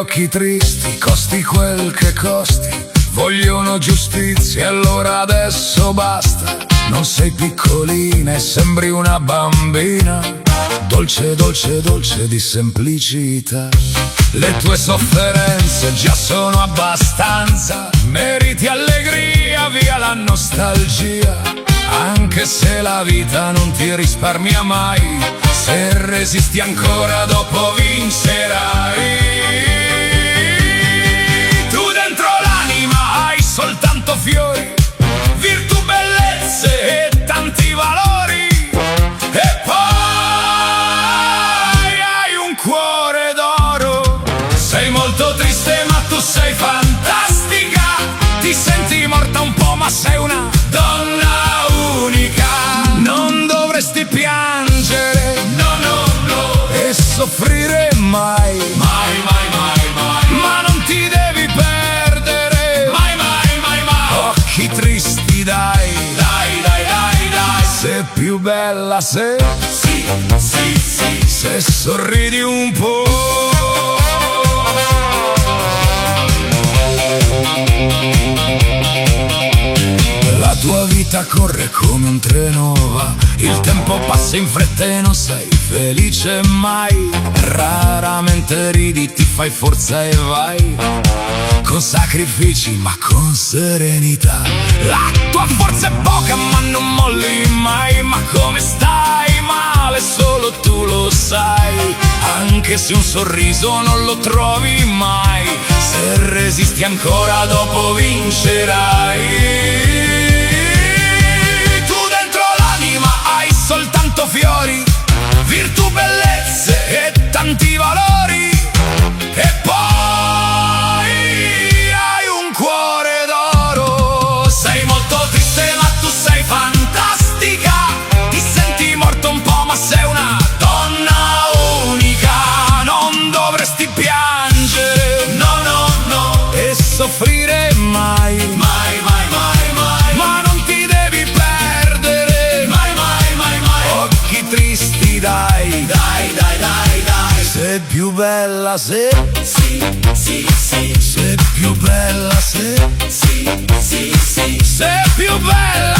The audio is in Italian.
occhi tristi, costi quel che costi, vogliono giustizia, allora adesso basta. Non sei piccolina e sembri una bambina, dolce, dolce, dolce di semplicità. Le tue sofferenze già sono abbastanza, meriti allegria, via la nostalgia. Anche se la vita non ti risparmia mai, se resisti ancora dopo vincerai. Tu dentro l'anima hai soltanto fiori, virtù, bellezze e tanti valori, e poi hai un cuore d'oro. Sei molto triste ma tu sei fantastica, ti senti morta un po' ma sei una donna unica. Non dovresti piangere, no, no, no, e soffrire mai, mai, mai, mai, mai. Ma non ti devi perdere, mai, mai, mai, mai. Occhi tristi, dai, dai, dai, dai, dai. Sei più bella se, sì, sì, sì, se sorridi un po'. La tua vita corre come un treno va, il tempo passa in fretta e non sei felice mai. Raramente ridi, ti fai forza e vai, con sacrifici ma con serenità. La tua forza è poca ma non molli mai, ma come stai male solo tu lo sai. Anche se un sorriso non lo trovi mai, se resisti ancora dopo vincerai. Soltanto fiori, virtù, bellezze e tanti valori, e poi hai un cuore d'oro. Sei molto triste ma tu sei fantastica, ti senti morto un po' ma sei una donna unica. Non dovresti piangere, no, no, no, e soffrire mai, mai, mai, mai, mai. Ma non ti devi perdere, mai, mai, mai, mai. Occhi tristi, dai, dai, dai, dai, dai. Sei più bella se, sì, sì, sì. Sei più bella se, sì, sì, sì. Sei più bella